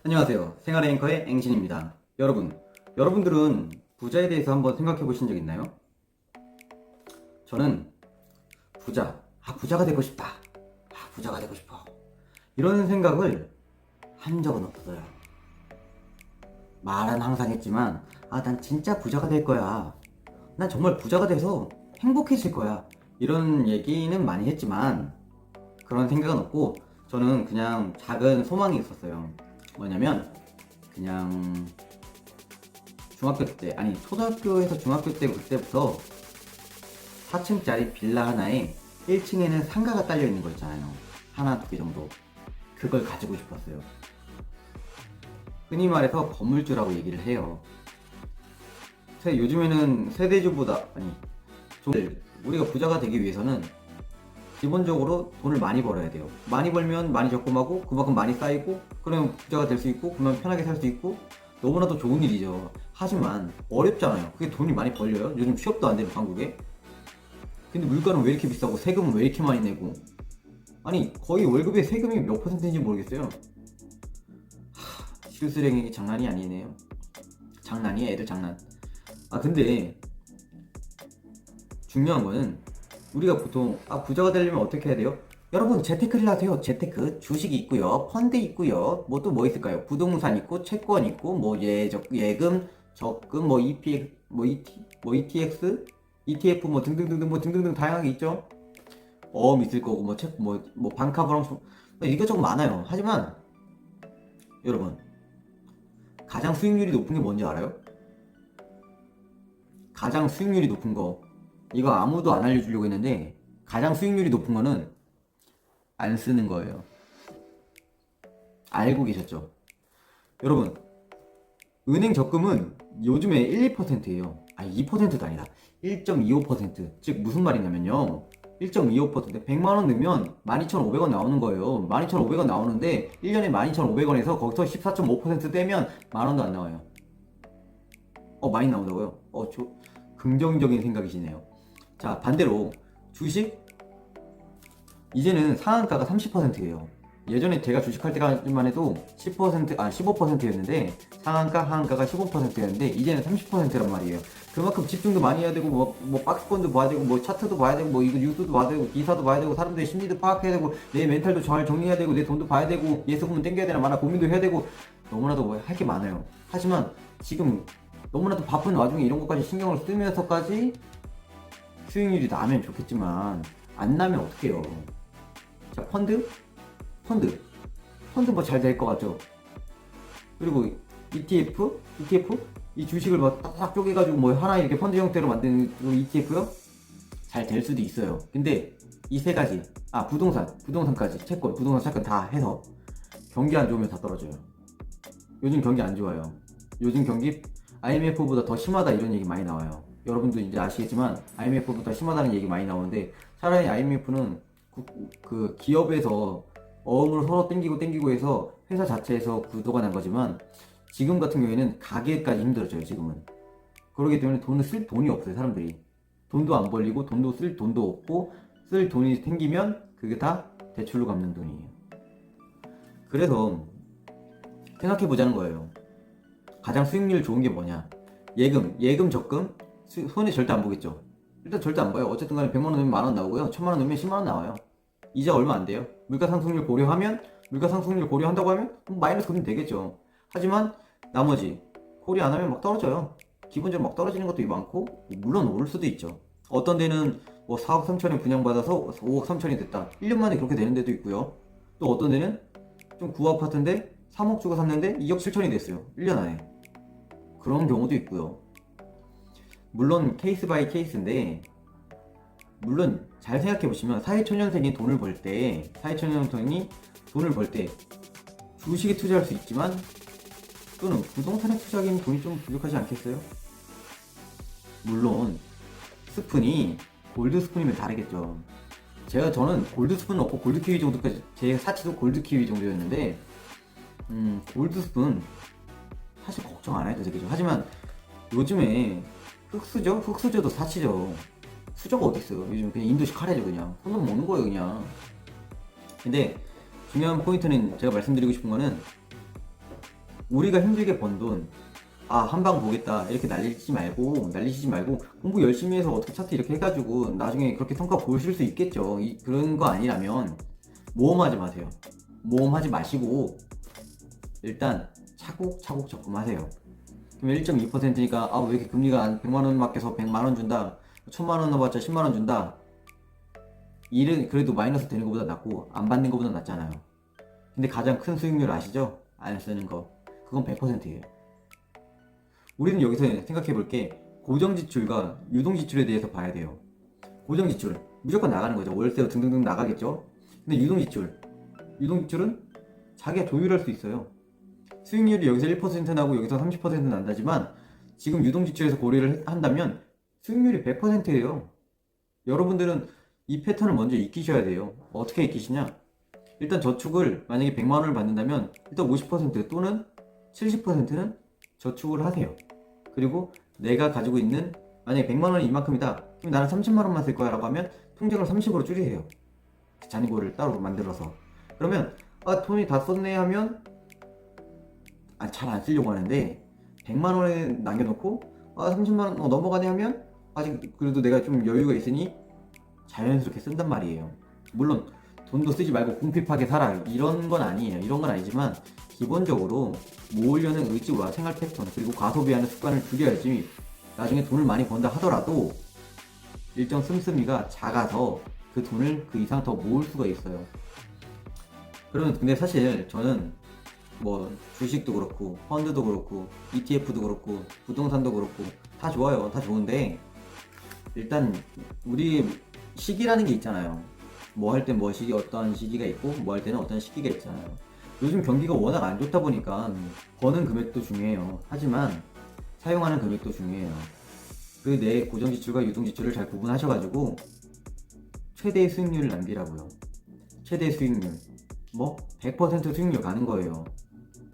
안녕하세요. 생활의 앵커의 앵신입니다. 여러분들은 부자에 대해서 한번 생각해 보신 적 있나요? 저는 부자가 되고 싶다. 부자가 되고 싶어. 이런 생각을 한 적은 없어요. 말은 항상 했지만, 난 진짜 부자가 될 거야. 난 정말 부자가 돼서 행복해질 거야. 이런 얘기는 많이 했지만, 그런 생각은 없고, 저는 그냥 작은 소망이 있었어요. 뭐냐면, 그냥 초등학교에서 중학교 때 그때부터 4층짜리 빌라 하나에 1층에는 상가가 딸려 있는 거 있잖아요. 하나, 두 개 정도. 그걸 가지고 싶었어요. 흔히 말해서 건물주라고 얘기를 해요. 요즘에는 세대주보다, 우리가 부자가 되기 위해서는 기본적으로 돈을 많이 벌어야 돼요. 많이 벌면 많이 적금하고 그만큼 많이 쌓이고 그러면 부자가 될 수 있고 그만 편하게 살 수 있고 너무나도 좋은 일이죠. 하지만 어렵잖아요. 그게 돈이 많이 벌려요? 요즘 취업도 안 되는 한국에. 근데 물가는 왜 이렇게 비싸고 세금은 왜 이렇게 많이 내고, 거의 월급의 세금이 몇 %인지 모르겠어요. 실수령이 장난이 아니네요. 장난이야, 애들 장난. 근데 중요한 거는 우리가 보통 부자가 되려면 어떻게 해야 돼요? 여러분, 재테크를 하세요. 재테크 주식이 있고요, 펀드 있고요, 뭐 또 뭐 있을까요? 부동산 있고, 채권 있고, 뭐 예금, 적금, 뭐 EPX, 뭐 ETX, ETF 뭐 등등등 다양하게 있죠. 어음 있을 거고, 뭐 방카브랑 이것저것 많아요. 하지만 여러분, 가장 수익률이 높은 게 뭔지 알아요? 가장 수익률이 높은 거, 이거 아무도 안 알려주려고 했는데 가장 수익률이 높은 거는 안 쓰는 거예요. 알고 계셨죠? 여러분, 은행 적금은 요즘에 1, 2%예요. 2%도 아니다. 1.25%. 즉 무슨 말이냐면요, 1.25%, 100만원 넣으면 12,500원 나오는 거예요. 12,500원 나오는데 1년에 12,500원에서 거기서 14.5% 떼면 만원도 안 나와요. 많이 나온다고요? 긍정적인 생각이시네요. 자, 반대로 주식, 이제는 상한가가 30%예요. 예전에 제가 주식할 때까지만 해도 15%였는데 상한가, 하한가가 15%였는데 이제는 30%란 말이에요. 그만큼 집중도 많이 해야 되고, 뭐 박스권도 봐야 되고, 뭐 차트도 봐야 되고, 뭐 이거 뉴스도 봐야 되고, 기사도 봐야 되고, 사람들의 심리도 파악해야 되고, 내 멘탈도 잘 정리해야 되고, 내 돈도 봐야 되고, 예수금은 땡겨야 되나 마나 고민도 해야 되고, 너무나도 뭐 할 게 많아요. 하지만 지금 너무나도 바쁜 와중에 이런 것까지 신경을 쓰면서까지 수익률이 나면 좋겠지만 안 나면 어떡해요. 자, 펀드 뭐 잘 될 것 같죠? 그리고 ETF 이 주식을 뭐 딱딱 쪼개가지고 뭐 하나 이렇게 펀드 형태로 만든 ETF요? 잘 될 수도 있어요. 근데 이 세 가지, 부동산까지, 부동산 채권 다 해서 경기 안 좋으면 다 떨어져요. 요즘 경기 안 좋아요. 요즘 경기 IMF보다 더 심하다 이런 얘기 많이 나와요. 여러분도 이제 아시겠지만 IMF보다 심하다는 얘기 많이 나오는데, 차라리 IMF는 그 기업에서 어음을 서로 땡기고 해서 회사 자체에서 구도가 난 거지만, 지금 같은 경우에는 가게까지 힘들어져요. 지금은 그렇기 때문에 돈을 쓸 돈이 없어요. 사람들이 돈도 안 벌리고 돈도 쓸 돈도 없고, 쓸 돈이 생기면 그게 다 대출로 갚는 돈이에요. 그래서 생각해 보자는 거예요. 가장 수익률 좋은 게 뭐냐? 예금, 적금, 손해 절대 안 보겠죠. 일단 절대 안 봐요. 어쨌든 간에 100만원 넣으면 만원 나오고요. 1000만원 넣으면 10만원 나와요. 이자 얼마 안 돼요. 물가 상승률 고려한다고 하면 마이너스 금리 되겠죠. 하지만 나머지 고려 안 하면 막 떨어져요. 기본적으로 막 떨어지는 것도 많고, 물론 오를 수도 있죠. 어떤 데는 뭐 4억 3천에 분양받아서 5억 3천이 됐다, 1년 만에 그렇게 되는 데도 있고요. 또 어떤 데는 좀 구아파트인데 3억 주고 샀는데 2억 7천이 됐어요. 1년 안에. 그런 경우도 있고요. 물론 케이스 바이 케이스인데, 물론 잘 생각해 보시면 사회초년생이 돈을 벌 때 주식에 투자할 수 있지만, 또는 부동산에 투자하기엔 돈이 좀 부족하지 않겠어요? 물론 스푼이 골드 스푼이면 다르겠죠. 저는 골드 스푼은 없고 골드 키위 정도까지, 제 사치도 골드 키위 정도였는데, 골드 스푼 사실 걱정 안 해도 되겠죠. 하지만 요즘에 흑수저도 사치죠. 수저가 어디 있어요? 요즘 그냥 인도식 카레죠. 그냥 손으로 먹는 거예요, 그냥. 근데 중요한 포인트는, 제가 말씀드리고 싶은 거는, 우리가 힘들게 번 돈, 한 방 보겠다 이렇게 날리시지 말고 공부 열심히 해서 어떻게 차트 이렇게 해가지고 나중에 그렇게 성과 보실 수 있겠죠. 그런 거 아니라면 모험하지 마세요. 모험하지 마시고 일단 차곡차곡 적금하세요. 그럼 1.2%니까 왜 이렇게 금리가 100만원 맡겨서 100만원 준다, 1000만원 넣어봤자 10만원 준다, 일은 그래도 마이너스 되는 것보다 낫고 안 받는 것보다 낫잖아요. 근데 가장 큰 수익률 아시죠? 안 쓰는 거. 그건 100%예요. 우리는 여기서 생각해 볼 게 고정 지출과 유동 지출에 대해서 봐야 돼요. 고정 지출 무조건 나가는 거죠. 월세 등등등 나가겠죠. 근데 유동 지출은 자기가 조율할 수 있어요. 수익률이 여기서 1% 나고 여기서 30% 난다지만 지금 유동 지출에서 고려를 한다면 수익률이 100%예요. 여러분들은 이 패턴을 먼저 익히셔야 돼요. 어떻게 익히시냐? 일단 저축을 만약에 100만 원을 받는다면 일단 50% 또는 70%는 저축을 하세요. 그리고 내가 가지고 있는, 만약에 100만 원이 이만큼이다, 그럼 나는 30만 원만 쓸 거야 라고 하면 통장을 30으로 줄이세요. 잔고를 따로 만들어서. 그러면 돈이 다 썼네 하면 잘 안 쓰려고 하는데 100만 원에 남겨놓고 30만 원 넘어가네 하면 아직 그래도 내가 좀 여유가 있으니 자연스럽게 쓴단 말이에요. 물론 돈도 쓰지 말고 궁핍하게 살아 이런 건 아니에요. 이런 건 아니지만 기본적으로 모으려는 의지와 생활 패턴 그리고 과소비하는 습관을 줄여야지 나중에 돈을 많이 번다 하더라도 일정 씀씀이가 작아서 그 돈을 그 이상 더 모을 수가 있어요. 근데 사실 저는 뭐 주식도 그렇고 펀드도 그렇고 ETF도 그렇고 부동산도 그렇고 다 좋아요. 다 좋은데 일단 우리 시기라는 게 있잖아요. 뭐 할 때 뭐 시기, 어떤 시기가 있고 뭐 할 때는 어떤 시기가 있잖아요. 요즘 경기가 워낙 안 좋다 보니까 버는 금액도 중요해요. 하지만 사용하는 금액도 중요해요. 그 내 고정 지출과 유동 지출을 잘 구분하셔가지고 최대의 수익률을 남기라고요. 최대의 수익률. 100% 수익률 가는 거예요.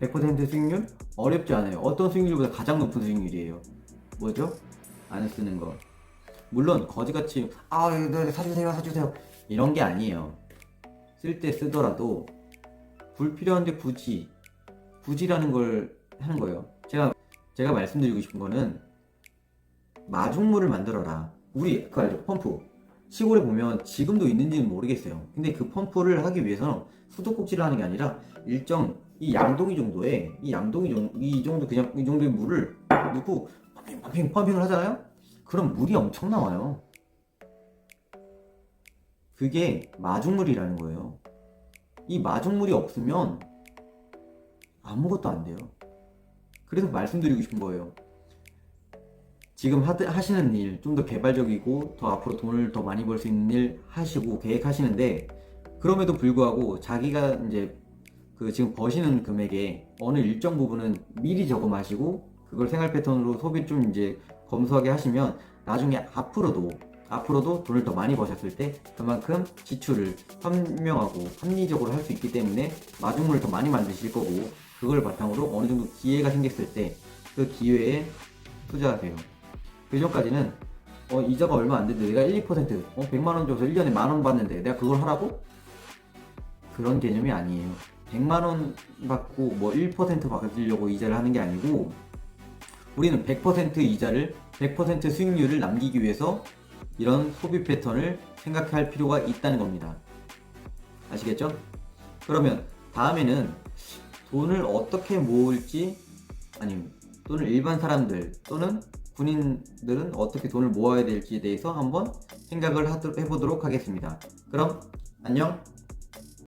100% 수익률? 어렵지 않아요. 어떤 수익률보다 가장 높은 수익률이에요. 뭐죠? 안 쓰는 거. 물론 거지같이 사주세요 이런 게 아니에요. 쓸 때 쓰더라도 불필요한데 굳이라는 걸 하는 거예요. 제가 말씀드리고 싶은 거는 마중물을 만들어라. 우리 그거 알죠? 펌프. 시골에 보면 지금도 있는지는 모르겠어요. 근데 그 펌프를 하기 위해서는 수도꼭지를 하는 게 아니라 일정 이 양동이 정도의 이 정도 그냥 이 정도의 물을 넣고 펌핑을 하잖아요. 그럼 물이 엄청 나와요. 그게 마중물이라는 거예요. 이 마중물이 없으면 아무것도 안 돼요. 그래서 말씀드리고 싶은 거예요. 지금 하시는 일 좀 더 개발적이고 더 앞으로 돈을 더 많이 벌 수 있는 일 하시고 계획하시는데 그럼에도 불구하고 자기가 이제 지금 버시는 금액에 어느 일정 부분은 미리 저금하시고 그걸 생활 패턴으로 소비 좀 이제 검소하게 하시면 나중에 앞으로도 돈을 더 많이 버셨을 때 그만큼 지출을 현명하고 합리적으로 할 수 있기 때문에 마중물을 더 많이 만드실 거고 그걸 바탕으로 어느 정도 기회가 생겼을 때 그 기회에 투자하세요. 그 전까지는 이자가 얼마 안 되는데 내가 1, 2% 100만 원 줘서 1년에 만 원 받는데 내가 그걸 하라고? 그런 개념이 아니에요. 100만 원 받고 1% 받으려고 이자를 하는 게 아니고 우리는 100% 이자를 100% 수익률을 남기기 위해서 이런 소비 패턴을 생각할 필요가 있다는 겁니다. 아시겠죠? 그러면 다음에는 돈을 어떻게 모을지 돈을 일반 사람들 또는 군인들은 어떻게 돈을 모아야 될지에 대해서 한번 생각을 해보도록 하겠습니다. 그럼 안녕!